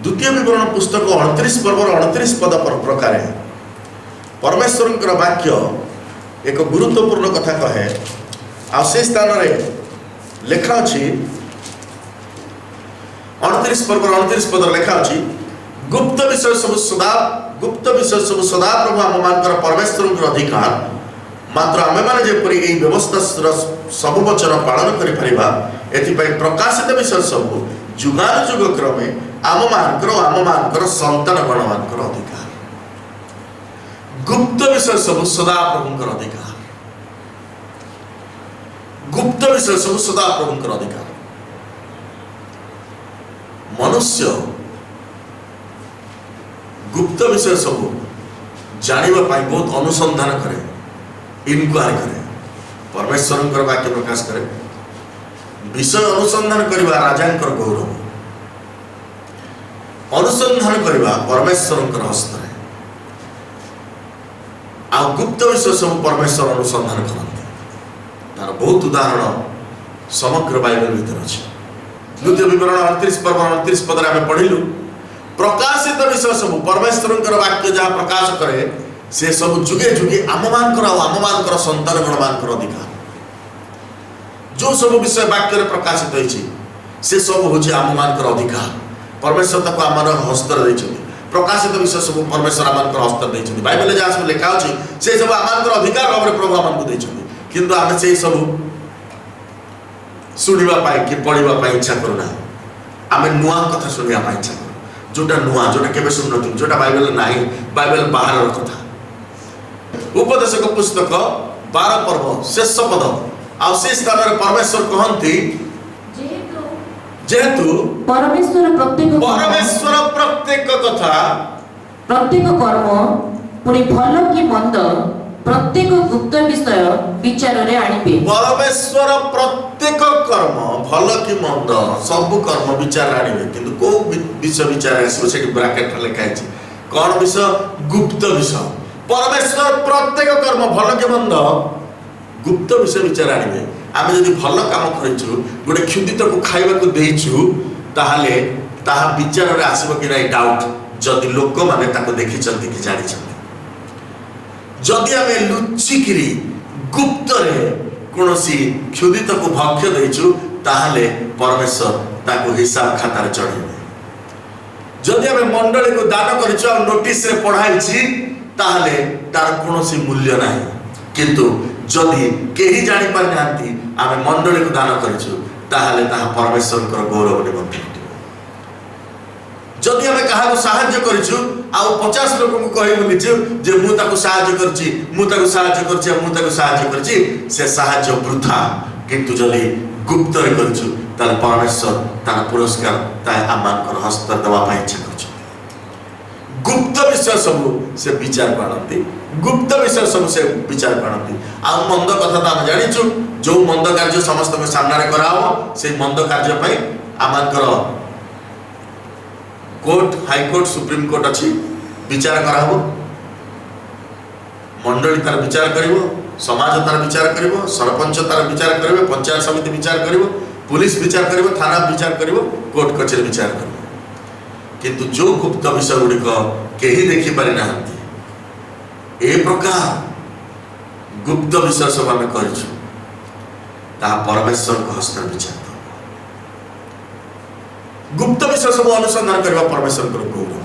द्वितीय विवरण पुस्तक 29 पर्वर 29 पद प्रकार परमेश्वर वाक्य एक गुरुत्वपूर्ण कथा कहे आ से स्थान रे लेखा अछि 29 पर्वर 29 पद लेखा अछि गुप्त विषय सब सदा प्रभु आम मानकर परमेश्वर अधिकार मात्र आमे माने जेपरि एई व्यवस्था सब वचन पालन करि परिबा एथिपई प्रकाशित विषय सब जुगानुजुग क्रमे आम मानकर संतान गण मानकर अधिकार गुप्त विषय सब सदा प्रभुंकर अधिकार गुप्त विषय सब सदा प्रभुंकर अधिकार मनुष्य गुप्त विषय सब जानिबा पाई बहुत अनुसंधान करे इनक्वारी करे परमेश्वर वाक्य प्रकाश करे विषय अनुसंधान करवा राजांकर गौरव अनुसंधान करवा परमेश्वर हस्त आ गुप्त विषय सब परमेश्वर अनुसंधान करते तार बहुत उदाहरण समग्र बाइबल भीतर अच्छे द्वितीय विवरण 38 पर्व 29 पद आम पढ़िलु प्रकाशित विषय सब परमेश्वर वाक्य जहाँ प्रकाश करे से सब जुगे जुगे आम मानकर संतान गण मानकर अधिकार जो सब विषय वाक्य प्रकाशित होती से सब हूँ आम मानकर अधिकार परमेश्वर तक आम हस्त प्रकाशित विषय सब परमेश्वर आम हस्त देते बाइबल जहाँ सब लिखा अच्छी से सब आम अधिकार भाव में प्रभु आमको देते किंतु आम से सब शुणा कि पढ़ा इच्छा करूना आम नुआ कथा शुणा इच्छा करूँ जोटा नुआ जोटा केवे शुणु जोटा बाइबल ना बाइबल बाहर कथा उपदेशक पुस्तक 12 पर्व शेष पद आ से स्थान रे परमेश्वर कहंती जेहेतु परमेश्वर प्रत्येक कथा प्रत्येक कर्म पुणी भल कि मंद प्रत्येक गुप्त विषय विचार रे आनिबे परमेश्वर प्रत्येक कर्म भल कि मंद सब कर्म विचार आनिबे किंतु को विषय विचार आसो सेठी ब्रैकेट रे लिखा अछि कोन विषय गुप्त विषय परमेश्वर प्रत्येक कर्म भल कि मंद गुप्त विषय विचार आनिबे आमे जदि भल काम करिछु गोटे क्षुदित को खाइबा को देइछु ताहाले ताहा विचार रे आसीबो कि नाही डाउट जदि लोक माने ताको देखि चंती कि जानि चंती जदि आमे लुचिकिरी गुप्त रे कोनोसी क्षुदित को भक्ष्य देइछु ताहाले परमेश्वर ताको हिसाब खाता रे चढ़ेबे जदि आमे मंडली को दान करिछु आ नोटिस रे पढाइछि ताहाले तार कोनोसी मूल्य नाही किंतु जदि केही जानि पारि नांती आमे मंडली को दान करिछु ताहाले ताहा परमेश्वर कर गौरव निमंत्रण जदि आमे कहा को सहाय्य करिछु आ 50 लोक को कहि बोलिछु जे मु ताको सहाय्य करछि मु ताको सहाय्य करछि मु ताको सहाय्य करछि से सहाय्य वृथा किंतु जदि गुप्त रे करिछु ताले परमेश्वर तार पुरस्कार ताय आमान कर हस्त दवा पाइ इच्छा करछु गुप्त विषय सब से विचार करती गुप्त विषय सब से विचार करती आ मंद कथा तो आम जानिछु जो मंद कार्य समस्त के सामने रे कराओ से मंद कार्य पई आमानकर court high court supreme court अछि विचार कराबो मंडली तार विचार करिवो समाज तार विचार करिवो सरपंच तार विचार करिवो पंचायत समिति विचार करिवो पुलिस विचार करिवो थाना विचार करिवो कोर्ट कचेरी विचार करिवो किंतु जो गुप्त विषय गुड़िक केही देखि पारि नाहंती ए प्रकार गुप्त विषय सब आम करिछु ता परमेश्वर को हस्त विचार गुप्त विषय सब अनुसंधान करबा परमेश्वर को गौरव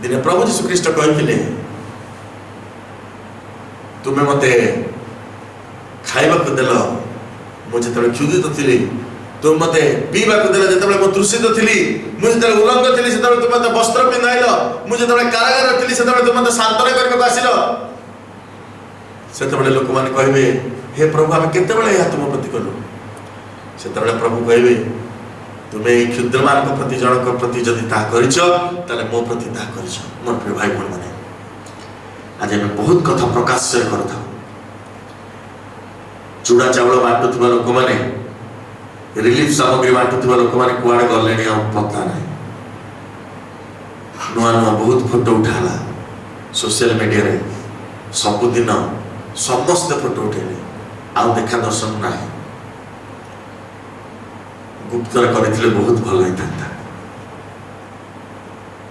दिने प्रभु यीशु ख्रीष्ट कहिथिले तुमे मते खाइबा को देल मु जेतबे क्षुदित थिली तुम मते पीबा को देल जेतबे मु तृषित थिली मु जेतबे उलंग थिली सेतबे तुम मते वस्त्र पिंधाइलो मु जेतबे कारागार थिली सेतबे तुम मते शांतन करके आसिलो सेतबे लोक माने कहबे हे प्रभु हम केतेबेले या तुम प्रति कलु सेतबे प्रभु कहबे तुमे क्षुद्रमान को प्रति जनक प्रति जदि ता करिछ ताले मो प्रति ता करिछ मोर प्रिय भाई बहन माने आज हम बहुत कथा प्रकाश करथा चूड़ा चावल बांटुथिबा लोक माने रिलीफ सामग्री बांटुथिबा लोक माने कुआडे गलेनी आ पता नाही नुआ नुआ बहुत फोटो उठाला सोशल मीडिया रे सब दिन समस्त फोटो उठेले आ देखा दर्शन नाही गुप्तर करथिले बहुत भल होइता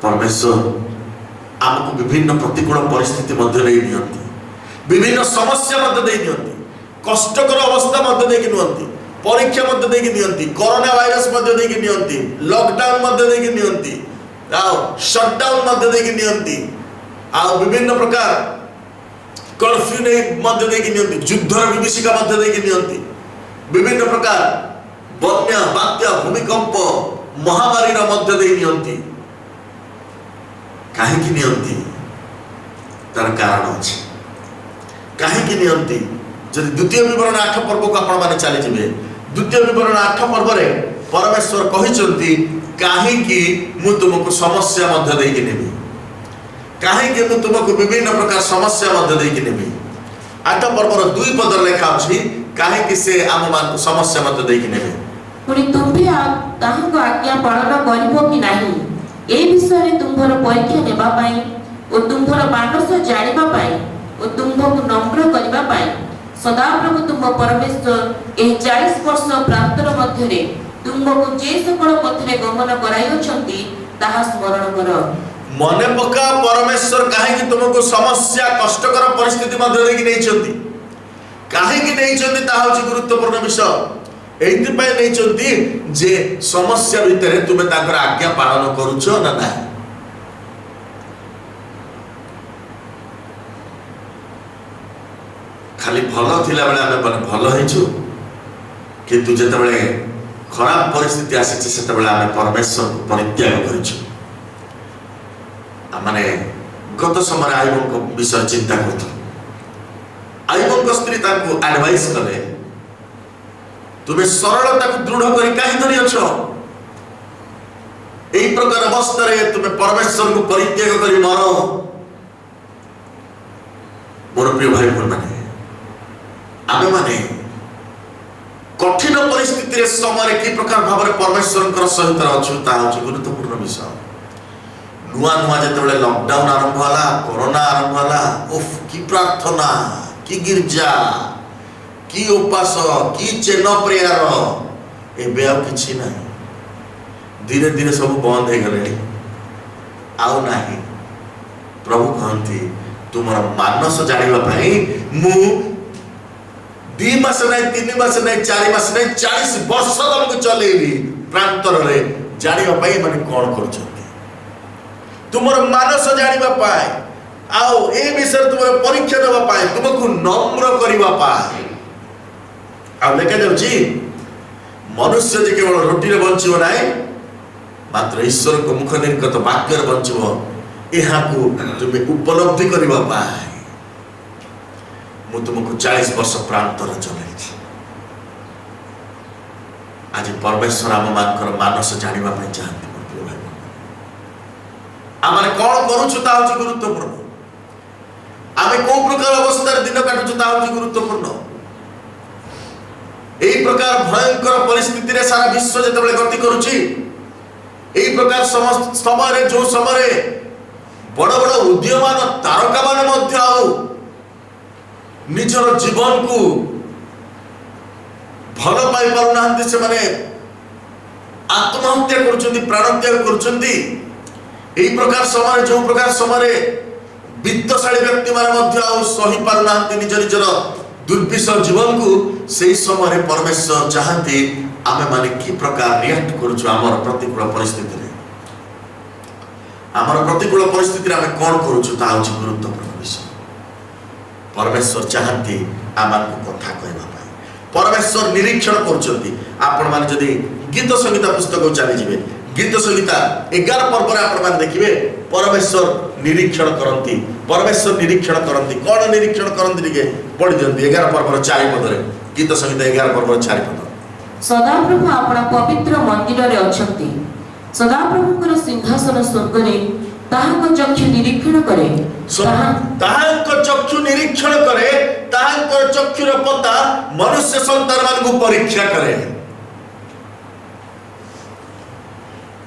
परमेश्वर आमको विभिन्न प्रतिकूल परिस्थिति मध्य नहीं नियंती, विभिन्न समस्या मध्य नहीं नियंती, कष्टकर अवस्था मध्य नहीं नियंती, परीक्षा मध्य नहीं नियंती, कोरोना वायरस मध्य नहीं नियंती, लॉकडाउन मध्य नहीं नियंती, शटडाउन मध्य नहीं नियंती, विभिन्न प्रकार कर्फ्यू नहीं मध्य नहीं नियंती, युद्धर विभीषिका मध्य नहीं नियंती, विभिन्न प्रकार बन्या बात्या भूमिकंप महामारी मध्य नहीं नियंती। कहीं नियंती तार कारण अच्छे, कहीं नियंती जब द्वितीय विवरण 8 पर्व को आपण माने चली जिवे, द्वितीय विवरण 8 पर्व रे परमेश्वर कहिसंती कहीं मु तुमको समस्या मध्य देकी नेबी, कहीं मु तुमको विभिन्न प्रकार समस्या मध्य देकी नेबी। 8 पर्वर 2 पद लेखा अछि कहीं से आम मान समस्या मध्य देकी नेबे। पुणी तुम्भे ताहाको आज्ञा पालन करिवो कि नाही ए विषय तुम्भर परीक्षा नेबा पाई ओ तुम्भर मानस जानिबा पाई ओ तुम्भको नम्र करिबा पाई सदाप्रभु तुम परमेश्वर एही 40 वर्ष प्रांतर मध्यरे तुमको जे सकल पथरे गमन कराइछंती ताहा स्मरण कर। मने पका परमेश्वर कहीं तुमको समस्या कष्टकर परिस्थिति मध्य देकी नैछंती, कहीं नैछंती ताहा होछि गुरुत्वपूर्ण विषय। एइथिपाई नैछंती जे समस्या भितरे तुमे ताकर आज्ञा पालन करूछ ना ना। खाली भल थिला बेले आमे माने भल हेछु, किंतु जेते बेले खराब परिस्थिति आसीछि सेते बेले आमे परमेश्वर को परित्याग करिछु। माने गत समय आईबंक विषय चिंता करथु, आईबंक स्त्री ताको एडवाइस कले तुम्हें सरलता को दृढ़ करी कहीं धरी अछ, एई प्रकार अवस्था रे तुम्हें परमेश्वर को परित्याग करी मरो। मोर प्रिय भाई बहन माने आमे माने कठिन परिस्थिति रे समय की प्रकार भाव रे परमेश्वर सहित अछु ता होछि गुरुत्वपूर्ण विषय। नुआ नुआ जेतेबेले लॉकडाउन आरंभ होला, कोरोना आरंभ होला, उफ की प्रार्थना, की गिरजा, की उपास, की चेन प्रेयर, एबे आ किछि नाही। धीरे धीरे सब बंद हो गले, आउ नाही। प्रभु कहती तुमर मानस जानिबा पई मु 2 मास नहीं, 3 मास नहीं, 4 मास नहीं, 40 वर्ष तुमको चलेबी प्रांतर रे जानिबा पई माने कोन करछंती, तुमर मानस जानिबा पाए आउ ए विषय तुमर परीक्षा देबा पाए, तुमको नम्र करिबा पाए। आ लेखा जाउची मनुष्य जे केवल रोटी रे बंचिबो नाही, मात्र ईश्वर को मुख निर्गत वाक्य रे बंचिबो, एहा को तुमे उपलब्धि करिबा पाए। मु तुमको 40 वर्ष प्रांतर चलेछि। आज परमेश्वर आम मानकर मानस जानिबा पई चाहନ୍ତି। आमे कोन करूछु ता होछि गुरुत्वपूर्ण, आमे को प्रकार अवस्था रे दिन काटुछु ता होछि गुरुत्वपूर्ण। एई प्रकार भयंकर परिस्थिति रे सारा विश्व जेतेबेले गति करूछि, एई प्रकार समस्त समय रे जो समय रे बड़ बड़ उद्यमान तारका माने मध्य आउ निजर जीवन को भल पाई पारु नाहंती, से माने आत्महत्या करूछंती, प्राण त्याग करूछंती। एई प्रकार समय जो प्रकार समय वित्तशाली व्यक्ति माने मध्य आउ सही पारु नाहंती निज निजर दुर्विषह जीवन को, से समय परमेश्वर चाहती आमे माने की प्रकार रिएक्ट करूछु आमर प्रतिकूल परिस्थिति रे। आमर प्रतिकूल परिस्थिति रे आमे कोन करूछु ता होछि गुरुत्वपूर्ण विषय। परमेश्वर चाहती आमान को कथा कहबा पाई, परमेश्वर निरीक्षण करूछंती। आपण माने जदी गीत संगीता पुस्तक चली जिवे, गीत संगीता 11 पर्व रे आपण माने देखिबे परमेश्वर निरीक्षण करंती, परमेश्वर निरीक्षण करंती। कोन निरीक्षण करंती दिके पढि दियंती 11 पर्व रे 4 पद रे, गीत संगीता 11 पर्व रे 4 पद। सदाप्रभु आपणा पवित्र मंदिर रे अछंती, सदाप्रभुଙ୍କର सिंहासन स्वर्ग रे ताहाको चक्षु निरीक्षण करे, ताहाको चक्षु निरीक्षण करे, ताहाको चक्षुर पता मनुष्य संतान मान को परीक्षा करे।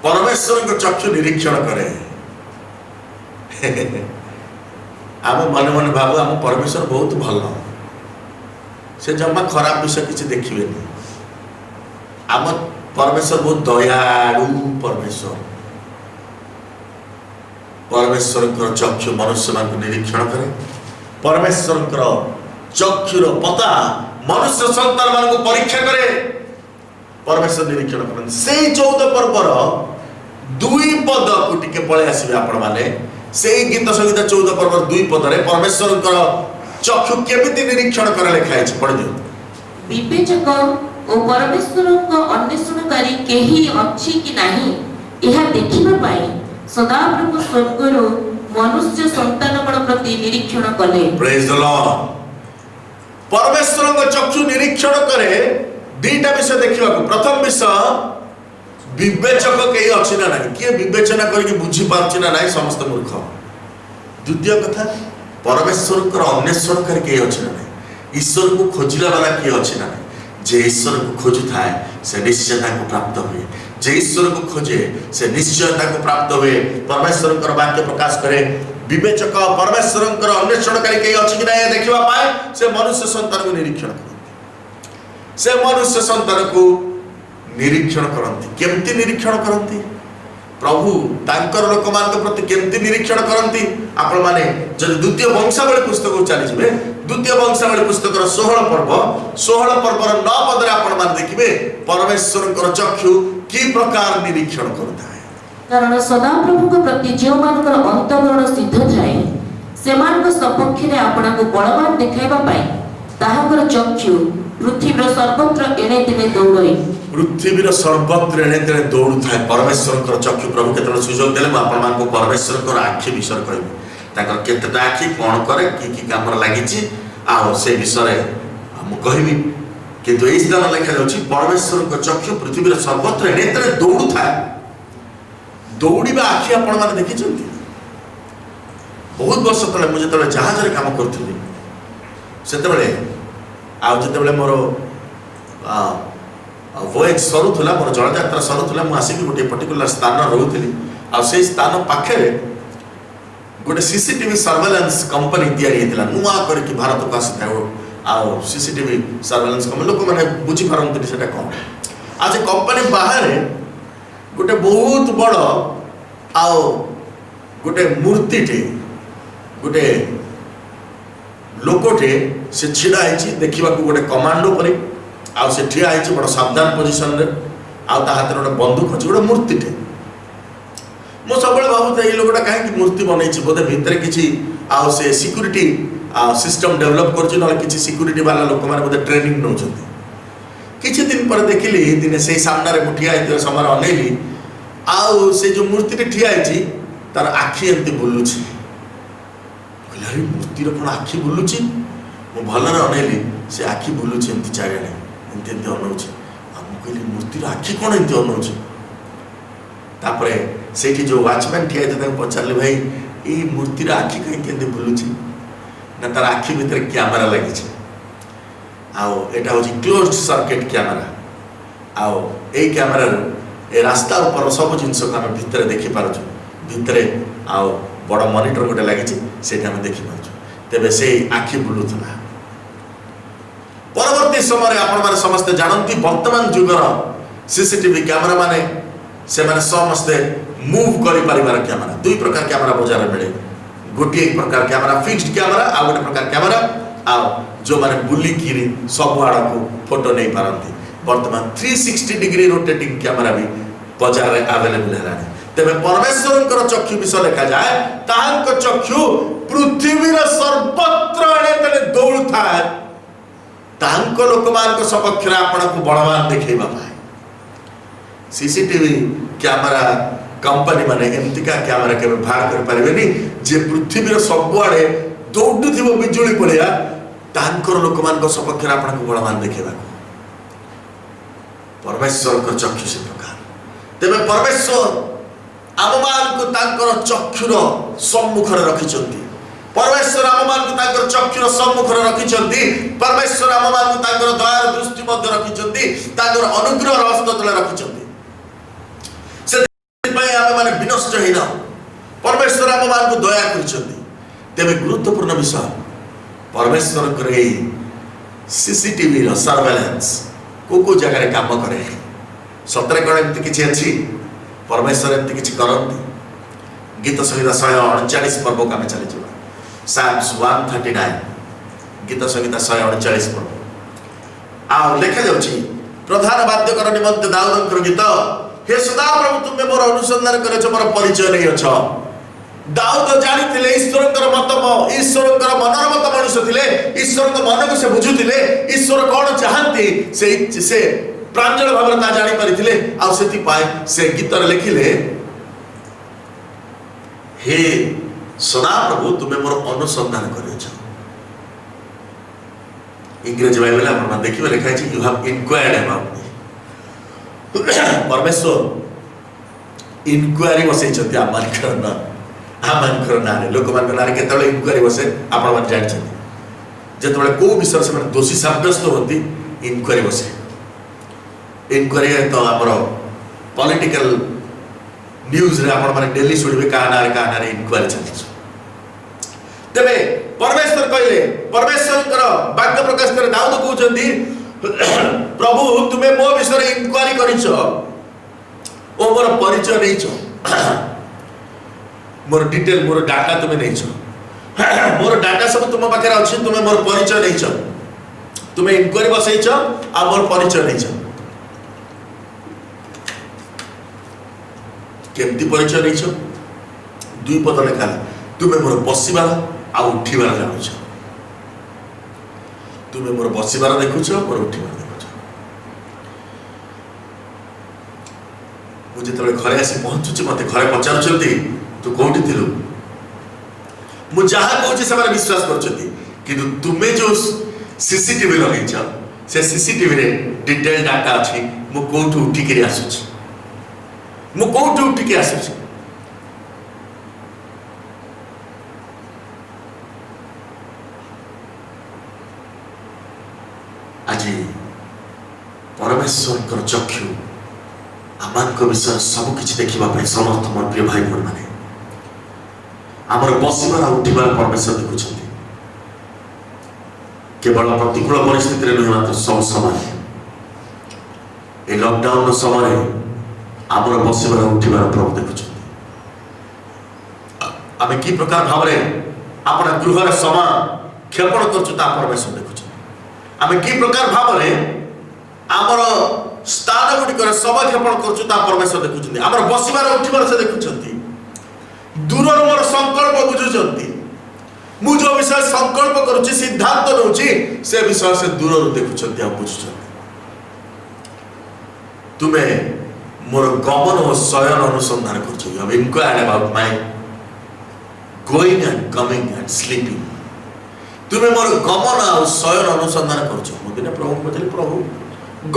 परमेश्वर को चक्षु निरीक्षण करे। आम मन मन भाव आम परमेश्वर बहुत भल, से जमा खराब विषय किसी देखिए। आम परमेश्वर बहुत दयालु परमेश्वर। परमेश्वर चक्षु मनुष्य मान निरीक्षण करे परमेश्वर चक्षुर पता मनुष्य संतान मान परीक्षा करे परमेश्वर निरीक्षण करते से 14 पर्वर 2 पद को टिके पळे आसीबे आपण माने से गीत संगीत 14 पर्वर 2 पद रे परमेश्वर चक्षु केमिति निरीक्षण करे लिखा है पढ़ दियो विवेचक ओ परमेश्वर अन्वेषणकारी केही अछि कि नाही यह देखिबा पाई सदाप्रभु स्वर्गरु मनुष्य संतान प्रति निरीक्षण कले प्रेज द लॉर्ड परमेश्वर चक्षु निरीक्षण करे दीटा विषय देखा प्रथम विषय विवेचक कई अच्छी ना नहीं किए विवेचना करके बुझी पार्ची ना नहीं समस्त मूर्ख द्वितीय कथा परमेश्वर अन्वेषण करके अच्छी ना नहीं ईश्वर को खोजिला वाला किए अच्छी ना नहीं जे ईश्वर को खोजु थाए से निश्चय ताको प्राप्त हुए जे ईश्वर को खोजे से निश्चय ताको प्राप्त हुए परमेश्वर वाक्य प्रकाश करे विवेचक परमेश्वर अन्वेषण करके अच्छी कि नहीं देखा पाए से मनुष्य संतान को निरीक्षण करते से मनुष्य संतान को निरीक्षण करती केमती निरीक्षण करती प्रभु तांकर लोक मान प्रति केमती निरीक्षण करती आपण माने जब द्वितीय वंशावली पुस्तक को चली जिवे द्वितीय वंशावली पुस्तक 16 पर्वर 9 पद रे आपण मान देखिबे परमेश्वर चक्षु की प्रकार निरीक्षण करता है कारण सदा प्रभु प्रति जो मानकर अंतःकरण सिद्ध थाए से मान सपक्ष रे आपण को बलवान देखाइबा पाई ताहाकर चक्षु पृथ्वीर सर्वत्र एणे तेणे दौड़े पृथ्वीर सर्वत्र एणे तेणे दौड़ थाए परमेश्वर चक्षु प्रभु केतल सुजोग देले आपण मान को परमेश्वर आखि विषय कहबे ताकर केतेटा आखि कोन करे की काम लागिची आ से विषय हम कहबी किंतु एई स्थान लिखा जाउची परमेश्वर चक्षु पृथ्वीर सर्वत्र एणे तेणे दौड़ थाए दौड़िबा आखि आपण माने देखिचंती बहुत वर्ष तले मुझे तले जहाज रे काम करथली सेते बेले आ जते बेले मोर वॉयज सरुला मोर जल यात्रा सरुला मु आसिक गोटे पर्टिकुलर स्थान रहउथली आ से स्थान पाखे गोटे सीसीटीवी सर्वेलेंस कंपनी तयारी हेतला नुआ करके भारत को आसी था आ सीसीटीवी सर्वेलेंस कंपनी लोक माने बुझी पारंती सेटा कोन आज कंपनी बाहर गोटे बहुत बड़ आ गोटे मूर्ति टे गोटे लोकोटे से छिड़ा है देखा गोटे कमांडो पर आउ से ठिया है बड़ सावधान पोजिशन रे आउ ता हाथ गोटे बंदूक अच्छी गोटे मूर्ति टे मो सब भावुता ये लोकटा कहीं मूर्ति बनई बोधे भितर किसी आउ से सिक्यूरीटी सिस्टम डेवलप कर सिक्यूरीटी वाला लोक मैंने बोधे ट्रेनिंग नौ किछि दिन पर देखिली दिने से सामने मुठिया है समय अनेली आउ से जो मूर्ति ठिया है तार आखि एमती बुलुची अरे मूर्तिर कौन आखि बुलुची मु भलरे अनेली से आखि बुलुची एमती चारिआडे एमती एमती अनौची कहली मूर्तिर आखि कौन एमती अनौची तापरे सेठी जो वॉचमैन ठिया है पचारे भाई ये मूर्तिर आखि कहीं केमती बुलुची ना तार आखि भितर कैमेरा लगी आओ एटा होची क्लोज्ड सर्किट कैमेरा आओ ए कैमेरा ए रास्ता ऊपर सब जिनस को आम भितर देखि पारछु भितर आओ बड़ मॉनिटर गोटे लगी से देखी पार्छ तेरे से आखि बुलूला परवर्ती समय आपण माने समस्ते जानती वर्तमान जुगर सीसीटीवी कैमेरा माने से माने समस्ते मूव करि परिवार कैमेरा दुई प्रकार कैमेरा बाजार में मिले गोटे एक प्रकार कैमेरा फिक्स्ड कैमेरा आ गोटे प्रकार कैमेरा आ जो माने बुली किरी सब आड़ को फोटो नहीं पारंती वर्तमान 360 डिग्री रोटेटिंग कैमेरा भी बाजार में अवेलेबल है तेरे परमेश्वर चक्षु विषय लिखा जाए तांको चक्षु पृथ्वीर सर्वत्र एणे दौड़ थाए तांको लोक मान सपक्ष आपण को बलवान देखैबा पाए सीसीटीवी कैमेरा कंपनी माने एमतिका कैमेरा के बाहर कर पारेबेनी जे पृथ्वीर सबआडे दौड़ुथिबो बिजुली पड़िया तांकर लोक मान सपक्ष आपण को बलवान देखैबा परमेश्वर को चक्षु से प्रकार तेरे परमेश्वर आम मान को तांकर चक्षुर सम्मुख रखिछंती परमेश्वर आम मान को तांकर चक्षुर सम्मुख रखिछंती परमेश्वर आम मान को तांकर दयार दृष्टि मध्य रखिछंती तांकर अनुग्रह हस्त तले रखिछंती से पय आम माने विनष्ट हेना परमेश्वर आम मान को दया करिछंती तेबे गुरुत्वपूर्ण विषय परमेश्वर करे सीसीटीवी रो सर्वेलेंस को जगह रे काम करे सतरे कोन एमति किछि अछि परमेश्वर एमती किसी करती गीत संहिता 139 पर्व को आम चली साम्स 139 गीत संहिता 139 पर्व आ लेखा जाउछि प्रधान वाद्यकर निमंते दाऊदकर गीत हे सदा प्रभु तुमे मोर अनुसंधान करछ मोर परिचय नै अछ। दाऊद जानिथिले ईश्वरकर मत ईश्वरकर मनर मत मनुष्य थिले ईश्वरकर मन को से बुझुथिले ईश्वर कोन चाहंती से प्रांजल भाव ता जानि परिथिले आ सेति पाए से गीत लिखिले हे सदा प्रभु तुमे मोर अनुसंधान करछ। इंग्रजी बाइबल आपण देखिबे लिखा है you have inquired about me. परमेश्वर इंक्वायरी बसैछथि आमानकर नारे लोक मान नारे केतले इंक्वायरी बसे आपण मान जानछथि जेतबेले को विषय से दोषी साब्यस्त होती इंक्वायरी बसे। इंक्वायरी तो हमर पॉलिटिकल न्यूज रे आपण माने डेली सुनिबे का नारे इंक्वायरी चलछ। तबे परमेश्वर कहले परमेश्वर वाक्य प्रकाश करे दाऊद कहउछंती प्रभु तुमे मो विषय इंक्वायरी करिछ ओ मोर परिचय नैछ मोर डिटेल मोर डाटा तुमे नैछ मोर डाटा सब तुम पाखे अछि तुमे मोर परिचय नैछ तुमे इंक्वायरी बसैछ आ मोर परिचय नैछ। केमती परिचय नैछ दुई पद लेखा तुमे मोर बसिबार आ उठिबार जानुछ तुमे मोर बसिबार देखुछ मोर उठिबार देखुछ। मुझे तबे घरे आसी पहुंचुची मते घरे पचारुचंती तू कोठी थिलु मु जहा कहूची से विश्वास करछंती किंतु तुमे जो सीसीटीवी लगैछ से सीसीटीवी रे डिटेल डाटा अछि मु कोठी उठी के आसुची मु कोठी उठी के आसुची। आज परमेश्वर चक्षु आमान विषय सब किसी देखा समर्थ मोर प्रिय भाई भौणी मैंने आमर बसबार उठिबार परमेश्वर देखुं केवल प्रतिकूल परिस्थिति नुहे मात्र सब समय ए लॉकडाउन समय आमर बसबार उठिबार प्रभु देखुं आम कि प्रकार भाव अपना गृह समय क्षेपण कर परमेश्वर देखुं आम कि प्रकार भाव आमर स्थान गुड़िकर समय क्षेपण कर परमेश्वर देखुं आमर बसबार उठिबार से देखुं दूर मोर संकल्प बुझुंट मु जो विषय संकल्प करुच्ची सिद्धांत नौची से विषय से दूर देखुं बुझुं तुम्हें मोर गमन और शयन अनुसंधान कर inquired about my going and coming and sleeping तुम्हें मोर गमन और शयन अनुसंधान कर दिने प्रभु पचारे प्रभु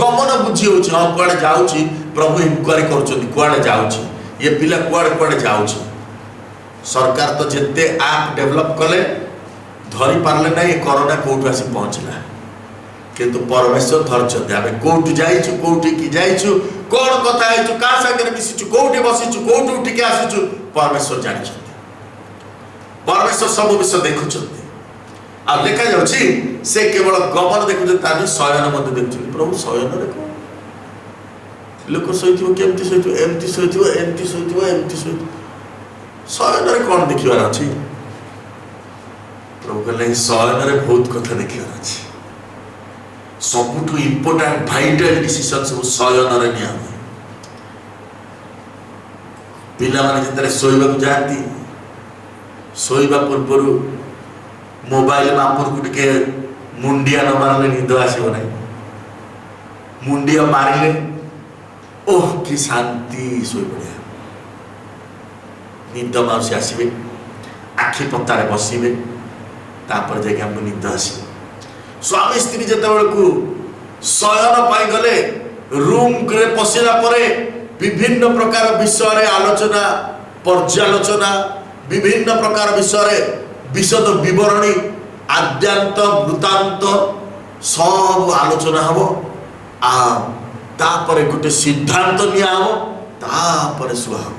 गमन बुझी हो हाँ कुआड़े जाऊँगी प्रभु इंक्वायरी कर जाऊँगी ये पिला कुआड़े कुआड़े जाऊँगी सरकार तो जिते आप डेवलप कले धरी पारे ना ये कोरोना कौटू आसी पहुँचला किंतु परमेश्वर धरते आम कौटू जाइचु कौटी की जाइचु कौन कथा है क्या सागर मिशिचु कौटी बसीचु कौटू उठिक आसीचु परमेश्वर जानी परमेश्वर सब विषय देखुं आ लेखा जाउछि से केवल गमन देखुं तार शयन मध्य देखुं प्रभु शयन लोक शोइथिबो केमती शोइथिबो एमती शोइथिबो एमती शोइथिबो एमती शोइथिबो शयन रे कौन देखिबार अछि प्रभु कहले शयन रे बहुत कथा देखिबार अछि सबुठु इम्पोर्टेंट वाइटल डिसीजन सब शयन रे निया पिला माने जतरे सोइबा को जाती सोइबा पूर्व मोबाइल में आपुर को टिके मुंडिया न मारले निद आसीबो नै मुंडिया मारिले ओह कि शांति सोई पड़िया निद माउसी आसबे आखि पत्तारे बसिबे तापर जे हमको निद आसीबे स्वामी स्त्री जेतेबेल को शयन पाई गले रूम रे पसिला परे विभिन्न प्रकार विषय रे आलोचना पर्यालोचना विभिन्न प्रकार विषय रे विशद विवरणी आद्यांत वृत्तांत सब आलोचना हम तापर गोटे सिद्धांत निया हम तापर शुआ हम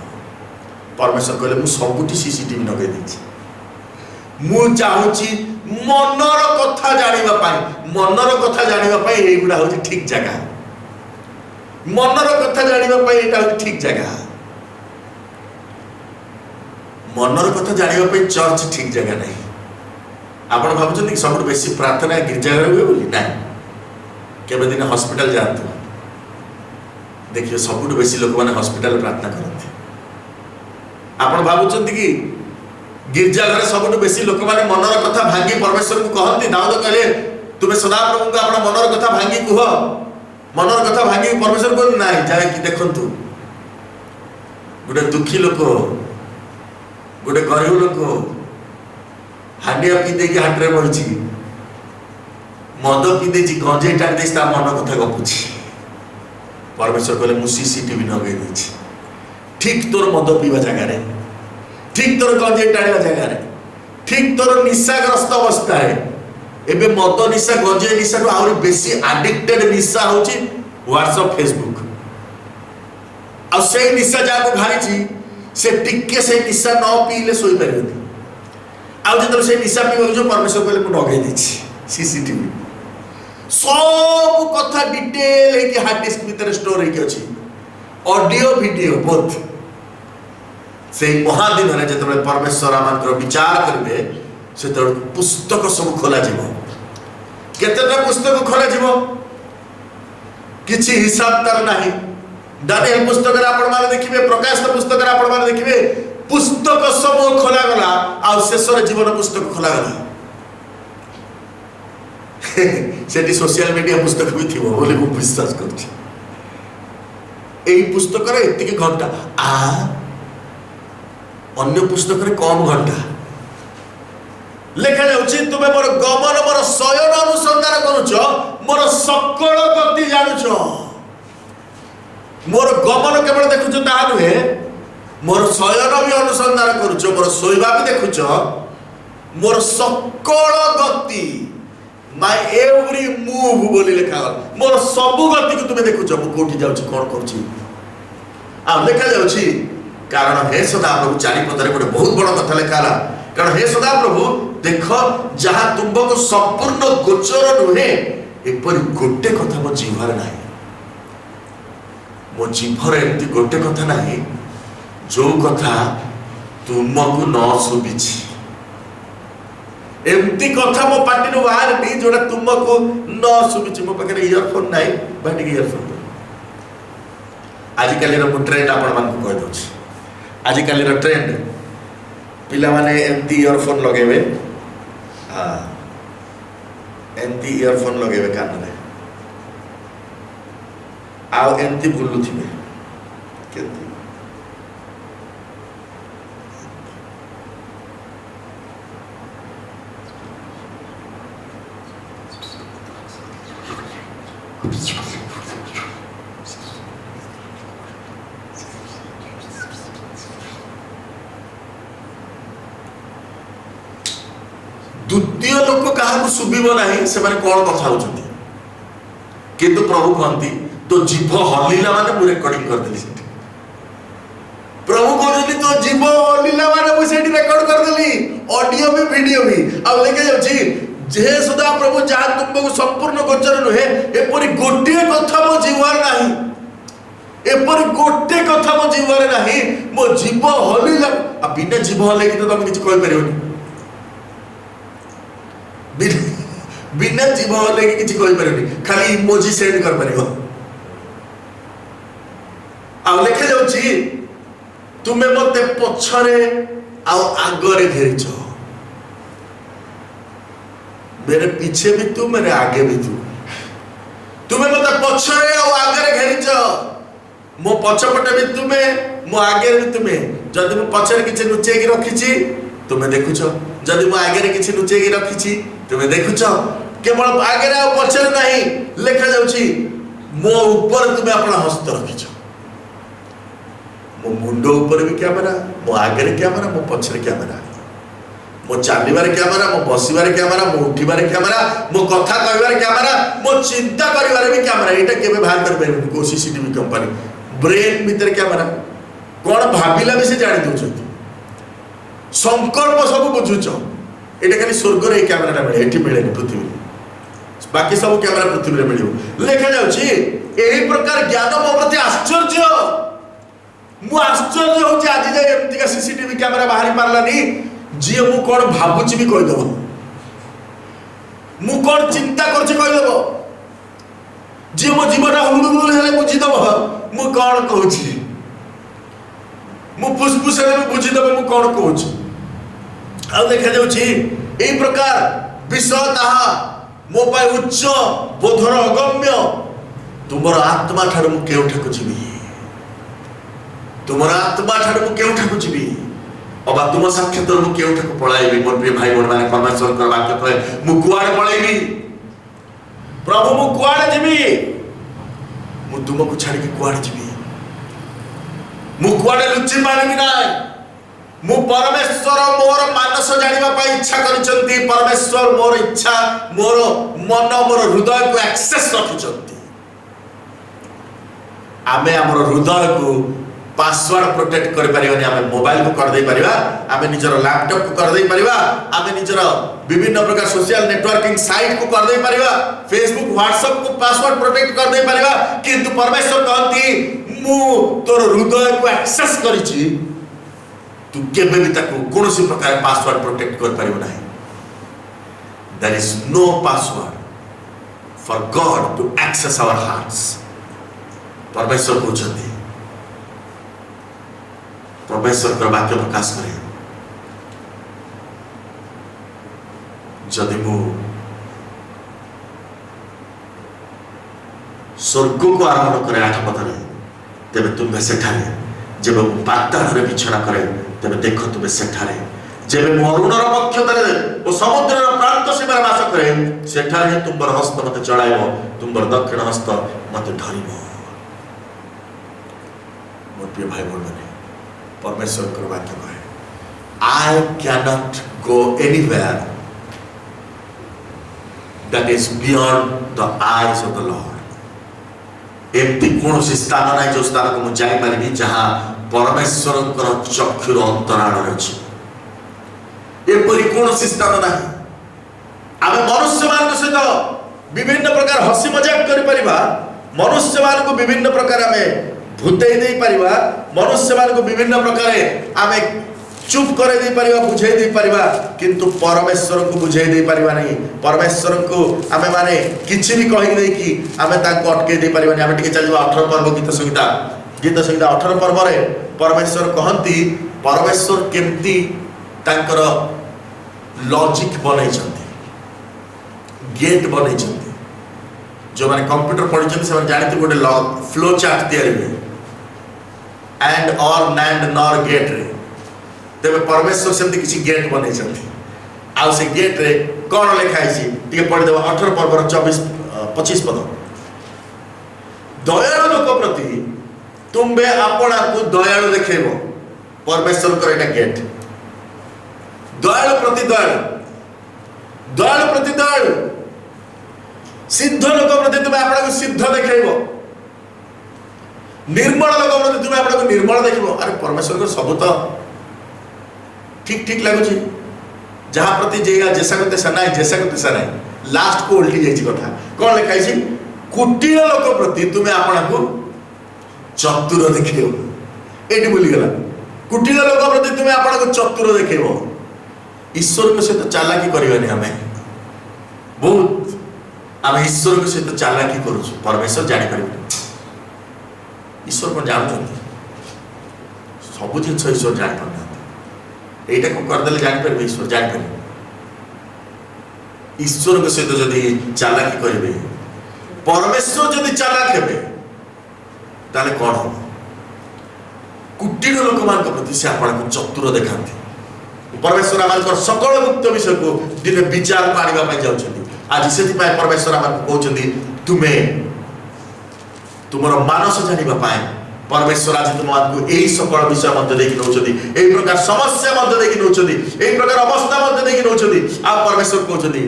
परमेश्वर कहले मु सबुठी सीसीटीवी लगे देछि मु चाहूची मनर कथा जानिबा पाई मनर कथा जानिबा पाई एगुडा होची ठीक जगह मनर कथा जानिबा पाई एटा होची ठीक जगह मनर कथा जाना चर्च ठीक जगह नहीं। आप भावुं सब बेसी प्रार्थना गिरजाघर हुए बोली ना, केवे दिन हॉस्पिटल जातु देखिए सब बेसी लोक मैंने हॉस्पिटल प्रार्थना करते। आप भावुं कि गिरजाघर सब बेसी लोक मैंने मनर कथा भांगी परमेश्वर को कहती। दाऊद कहले तुम्हें सदाप्रभु को अपना मनर कथा भांगी कह, मनर कथा भांगी परमेश्वर कहते ना जाए कि देखु गोटे दुखी लोक गोटे गरीब लोक हांडिया पी दे हाटे बही मद पी दे गंजे टाणी दे मन कथा गपुची। परमेश्वर कहले मु सीसीटीवी लगे ठीक तोर मद पीवा जगार, ठीक तोर गंजे टाणा जगार, ठीक तोर निशाग्रस्त अवस्था एबे मद निशा गंजे निशा आहरी बेसी आडिक्टेड निशा होची व्हाट्सएप फेसबुक। आ से निशा जाको घारी से टिके से निशा न पीले सोई परिबनी। आ जब से निशा पीवा जो परमेश्वर कहले मु लगे देछि सीसीटीवी सब कथा डिटेल है कि हार्ड डिस्क भीतर स्टोर है कि अछि ऑडियो वीडियो बोथ। से महादिन रे जतबे परमेश्वर आमंत्र विचार करिवे से तो पुस्तक सब खोला जीवो। केतेटा पुस्तक खोला जीवो किछि हिसाब तर नाही। दानिएल पुस्तक रे आपण माने देखिबे, प्रकाशित पुस्तक रे आपण माने देखिबे पुस्तक सब खोला गला आ शेष रे जीवन पुस्तक खोला गला। सेठी सोशल मीडिया पुस्तक भी थी बोले मु विश्वास करछि। एई पुस्तक रे एतिके घंटा अन्य पुस्तक रे कम घंटा लेखा जाउछि। तुमे मोर गमन मोर शयन अनुसंधान करूछ, मोर सकल गति जानुछ। मोर गमन केवल देखुछ ताहा नुहे, मोर शयन भी अनुसंधान करूछ, मोर सोइबा भी देखुछ, मोर सकल गति माय एवरी मूव बोली लिखा मोर सबु गति को तुम देखुछ मु कोठी जाउछि कोन करछि। आ लिखा जाउछि कारण हे सदा प्रभु चारि पदरे गोटे बहुत बड़ कथा लिखाला। कारण हे सदा प्रभु देख जहा तुमको संपूर्ण गोचर नुहे एपरि गोटे कथा मो जीवार नाही। मो जीवर एमती गोटे कथा नाही जो कथा तुमको न सुबिछि। एमती कथा मो पार्टी बाहर नहीं जोड़ा तुमको न सुबिछि। मो पाखे इयरफोन नाही बाटी इयरफोन। आजिकाली रो ट्रेंड आपण मान को कह दोछि। आजिकाली रो ट्रेंड पिला माने एमती इयरफोन लगेबे। हां एमती इयरफोन लगेबे कान रे आ एमती बुलुथिबे केते द्वितीय लोक क्या शुभ ना से कौन कथा होती किंतु प्रभु कहती तो जीभ हलिला माने मु रेकर्डिंग कर देली। प्रभु कहते तो जीभ हलिला माने मु सेठी रेकॉर्ड कर देली, ऑडियो भी वीडियो भी। आ लेके जाउची जे सदा प्रभु जहाँ तुमको संपूर्ण गोचर नुहे एपरि गोटे कथा मो जीवार नाही, एपरि गोटे कथा मो जीवार नाही। मो जीव हलिला आ बिना जीव हले कि तो तुम किछ कहि परिबनी। बिना जीव हले कि किछ कहि परिबनी, खाली इमोजी सेंड कर परिबो। आ लेखा जाउची तुमे मते पछरे आ आगरे घेरिछ, मेरे पीछे भी तू मेरे आगे भी तू। तुम्हें मत पछरे और आगे घेरिच, मो पछपटे भी तुम्हें मो आगे भी तुम्हें। जदि मो पछरे किछि नुचे की रखिछि तुम्हें देखुछ, जदि मो आगे किछि नुचे की रखिछि तुम्हें देखुछ। केवल आगे आ पछरे नहीं लेखा जाउछि मो ऊपर तुम्हें अपना हस्त रखिछ। मो मुंडो ऊपर भी कैमरा, मो आगे कैमरा, मो पछरे कैमरा, मो चलिबार कैमरा, मो बसिबार कैमरा, मो उठिबार कैमरा, मो कथा कहबार कैमरा, मो चिंता करिबार भी कैमरा। एटा केबे बाहर कर परबे को सीसीटीवी कंपनी ब्रेन भीतर कैमरा कोन भाबिला भी से जानि दोछथि। संकल्प सब बुझुछ एटा खाली स्वर्ग रे कैमराटा मिले, एठी मिले पृथ्वी बाकी सब कैमरा पृथ्वी रे मिलियो। लेखा जाउछि एही प्रकार ज्ञान मो प्रति आश्चर्य। मु आश्चर्य होछि आज जे एमती का सीसीटीवी कैमेरा बाहरी पारलानी जी मु कौन भावुची भी कहीदेव मु कौन चिंता करछि कहीदेव जी मो जीवन हुलुहुलु हेले बुझीदेव मु कौन कहूछि मु फुसफुस हेले बुझीदेव मु कौन कहूछि आ देखा जाउछि एई प्रकार विषय ताहा मो पाई उच्च बोधर अगम्य तुमर आत्मा ठार मु केउठाकु जीवी तुमर आत्मा ठार मु केउठाकु जीवी अबा तुम साक्षात मु केउठाकु पळाइबी मोर प्रिय भाई बहन माने परमेश्वर कर वाक्य कहे मु कुआडे पळाइबी प्रभु मु कुआडे जीवी मु तुमको छाड़ी के कुआडे जीवी मु कुआडे लुचि मानिबी नाय मु परमेश्वर मोर मानस जानिबा पाई इच्छा करिसंती परमेश्वर मोर इच्छा मोर मन मोर हृदय को एक्सेस रखिसंती आमे हमर हृदय को पासवर्ड प्रोटेक्ट कर परिबानी आमे मोबाइल को कर दे परिबा आमे निजर लैपटॉप को कर दे परिबा आमे निजर विभिन्न प्रकार सोशल नेटवर्किंग साइट को कर दे परिबा फेसबुक व्हाट्सएप को पासवर्ड प्रोटेक्ट कर दे परिबा किंतु परमेश्वर कहंती मु तोर हृदय को एक्सेस करिछि तू केबे भी ताको कोनोसी प्रकार पासवर्ड प्रोटेक्ट कर परिबो नाही there is no password for God to access our hearts परमेश्वर कहउछंती परमेश्वर कर वाक्य प्रकाश करे जदि मु स्वर्ग को आरोहण करे आठ पथरे तेबे तुम्हें सेठारे जब पाताल बिछड़ा करे तेबे देख तुम्हें सेठारे जब मु अरुणर पक्षतरे ओ समुद्रर प्रांत सीमार वास करे सेठारे तुमर हस्त मते चढ़ाइबो तुमर दक्षिण हस्त मते धरिबो मोर प्रिय भाई बहन परमेश्वर को वाक्य कहे I cannot go anywhere that is beyond the eyes of the Lord एमती कौन स्थान ना जो स्थान को मुझे जाई पारिबी जहां परमेश्वर चक्षुर अंतराल अछि एपरि कौन स्थान ना आमे मनुष्य मान सहित विभिन्न प्रकार हसी मजाक करि परिबा मनुष्य मान को विभिन्न प्रकार आमे भूतेई दे परिबा मनुष्य मान को विभिन्न प्रकार आमे चुप करे दे परिबा बुझाई दे परिबा किंतु परमेश्वर को बुझाई दे परिबा नहीं परमेश्वर को आमे माने किछि भी कहि दे कि आमे ताको अटके दे परिबा नहीं आमे टिके चलबा 18 पर्व गीत संहिता 18 पर्व रे परमेश्वर कहंती परमेश्वर केमती तांकर लॉजिक बनै छथि गेट बनै छथि जो माने कंप्यूटर पढ़ी छथि से जानथि गोटे फ्लो चार्ट तैयारी हुए एंड और नैंड नॉर गेट रे तेबे परमेश्वर सेमती किसी गेट बनै छथि आ से गेट रे कोन लिखाइ छी टिके पढ़ि देबा 18 पर्व 25 पद दयालु लोक प्रति तुम्बे आपना को दयालु देखेबो परमेश्वर कर एटा गेट दयालु प्रति दयालु सिद्ध लोक प्रति तुम्हें आपको सिद्ध देखेबो निर्मल लोक प्रति तुम्हें आपको निर्मल देखिबो अरे परमेश्वर को सब तो ठीक ठीक लगुची जहाँ प्रति जेगा जैसा को तैसा नहीं जैसा को तैसा नहीं लास्ट को उल्टी जाइछि कथा कोन लिखाइ छी कुटिल लोक प्रति तुम्हें आपको चतुर देखिबो एटी बोली गला कुटिल लोक प्रति तुम्हें आपको चतुर देखिबो ईश्वर के सहित चालाकी करबानी हमें बहुत आम ईश्वर के सहित चालाकी करूँ परमेश्वर जानी पारे ईश्वर कौन जानते सब जिन ईश्वर जानी पार यहाँ को करदे जापर ईश्वर जापर ईश्वर के सहित जदि चालाकी करेंगे परमेश्वर जदि चालाक हे ताले कौन हम कुटीर लोक मान प्रति से आपको चतुर देखा परमेश्वर आम सकल गुप्त विषय को दिन विचार को आने जाऊँ आज से परमेश्वर आमको कहते तुम्हें तुम मानस जानापी परमेश्वर आज तुमको यही सकल विषय मध्य देखी नौकरी यही प्रकार समस्या मध्य देखी नौकरी यही प्रकार अवस्था मध्य देखी नौकरी आ परमेश्वर कहते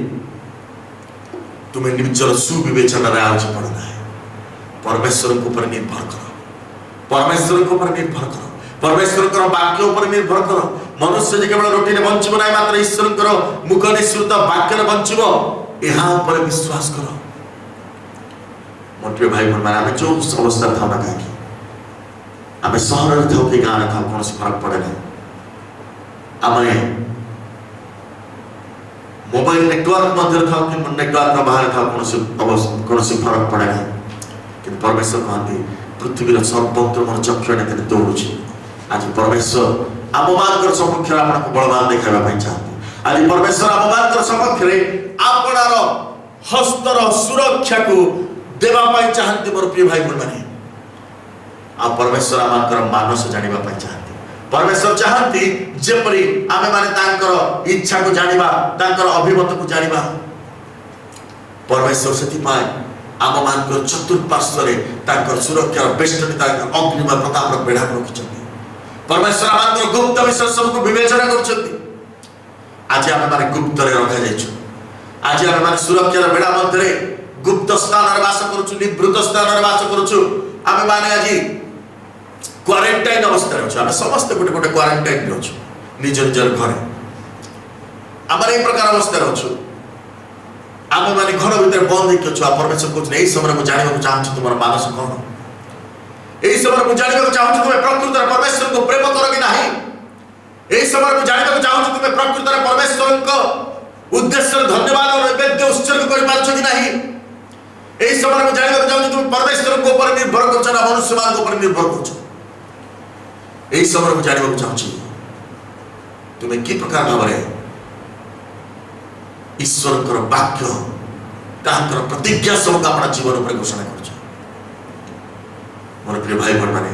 तुम्हें निजर सुविवेचन आज पड़ना है परमेश्वर के ऊपर निर्भर करो परमेश्वर के ऊपर निर्भर करो परमेश्वर वाक्य ऊपर निर्भर करो मनुष्य जे केवल रोटी ने बंचिबो नाही मात्र ईश्वर मुख निश्रुत वाक्य ने बंचिबो यहाँ ऊपर विश्वास करो मोटे भाई बहन आम जो अवस्था था ना कहीं आम सहर था कि गाँव था कौन फरक पड़े ना आमे मोबाइल नेटवर्क मध्य था कि नेटवर्क बाहर था कौन सी फरक पड़े ना कि परमेश्वर कहते पृथ्वी सर्वत्र मन चक्षु दौड़ुची आज परमेश्वर आम मान समक्ष आपको बलवान देखा चाहते आज परमेश्वर आम मान समक्ष आपणार हस्तर सुरक्षा को देवाई चाहते मोर प्रिय भाई बहन मैंने आ परमेश्वर आम मानस जाना चाहते परमेश्वर चाहती जेपरी आमे माने तांकर इच्छा को जानिबा तांकर अभिमत को जानिबा परमेश्वर सेति पाए आम मान को चतुर्पार्श्व रे तांकर सुरक्षा बेष्टनी तांकर अग्निमय प्रताप बेढ़ा रखिछथि परमेश्वर आम गुप्त विषय सब को विवेचना करछथि आज आमे माने गुप्त रे रखा जाइछु आज आमे माने सुरक्षा बेढ़ा मध्य रे गुप्त स्थान रे वास करूछु निवृत्त स्थान रे वास करूछु आमे माने आज क्वारंटाइन अवस्था अच्छे आम समस्त गोटे गोटे क्वारंटाइन अच्छु निज निजर घर आम ये प्रकार अवस्था अच्छु आम मैंने घर भीतर बंद होकर अच्छु परमेश्वर कहते यही समय मुझे जानवा चाहूँ तुम मानस कौन यही समय मुझे जानवा चाहूँ तुम्हें प्रकृत परमेश्वर को प्रेम कर कि नहीं यही समय मुझे जानवा चाहूँ तुम्हें प्रकृत परमेश्वर उद्देश्य धन्यवाद और नैवेद्य उत्सर्ग कर कि नहीं यही समय मुझे जानवा चाहूँ तुम परमेश्वर को ऊपर निर्भर कर मनुष्य मान ऊपर निर्भर कर यही समय को जानवा चाहूँ तुम्हें कि प्रकार भाव ईश्वर वाक्य तांकर प्रतिज्ञा सब अपना जीवन पर घोषणा कर मोर प्रिय भाई बहन मैंने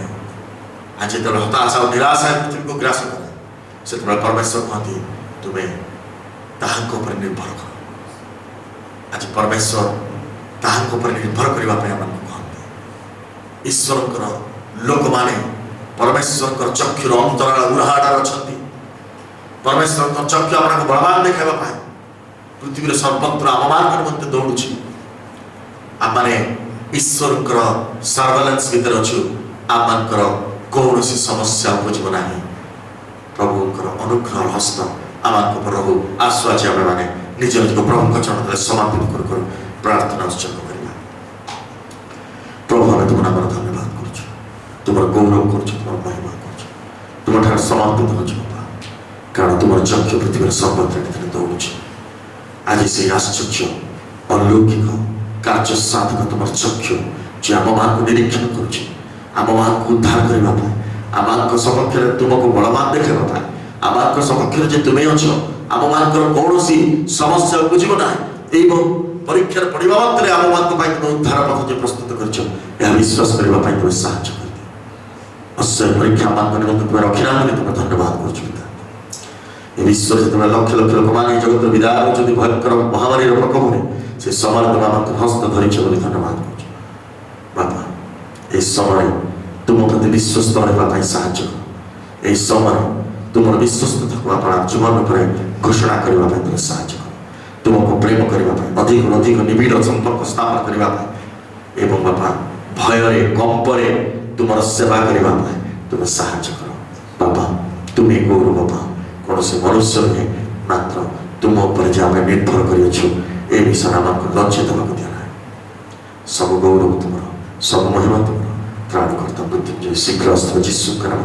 आज जो हताशा और निराशा पृथ्वी को ग्रास करे से परमेश्वर कहती तुम्हें ताहांको पर निर्भर कर आज परमेश्वर ताहांको पर निर्भर करने कहते ईश्वर लोक माने परमेश्वर चक्षुर अंतराल उराहाड़ अच्छा परमेश्वर चक्षु आपको बलवान देखा पृथ्वी सर्वत्र आम मान दौड़ुची आम मैंने ईश्वर सर्वेलेंस भीतर अच्छु आम कौन समस्या उपजीव ना प्रभुंर अनुग्रह हस्त आम प्रभु आसु आज आम मैंने निज निज प्रभु चरण समर्पित कर प्रार्थना उत्सर्ग करवा प्रभु आम तुम नाम धन्यवाद कर तुम गौरव कर महिमा कर तुम समर्पित हो कारण तुम चक्षु पृथ्वी सर्वत्र दौड़ुची आज से आश्चर्य अलौकिक कार्य साधक तुम चक्षु जो आम मान को निरीक्षण करम मान को उद्धार करने आम समक्ष तुमको बलवान देखा आम समक्ष जे तुम्हें अच्छ आम मान कौन समस्या उपजीव ना परीक्षार पढ़ा मात्रे आम मान तुम उद्धार पथ जो प्रस्तुत कर विश्वास करने तुम साहय कर अश्चर्य परीक्षा मान निमंत तुम रखिना तुम धन्यवाद कर विश्व जो लक्ष लक्ष लोक मान जगत विदार जो भयंकर महामारी प्रकोप में से समय तुम आमको हस्त धरिच धन्यवाद कर बापा ये समय तुम प्रति विश्वस्त रहा साहय कर समय तुम विश्वस्तता को अपना जीवन पर घोषणा करने तुम साहय कर तुमको प्रेम करने अधिक अधिक निबिड़ संपर्क स्थापन करने एवं बापा भय कंपरे तुम सेवा करने तुम साहय कर बापा तुम्हें गौरव बापा कौन से मनुष्य नुहे मात्र तुम पर जहाँ निर्भर कर विषय आमको लज्जित होगा दिया ना सब गौरव तुम सब महिमा तुम प्राणकर्ता मृत्युंजय शीघ्र अस्त जीशु नाम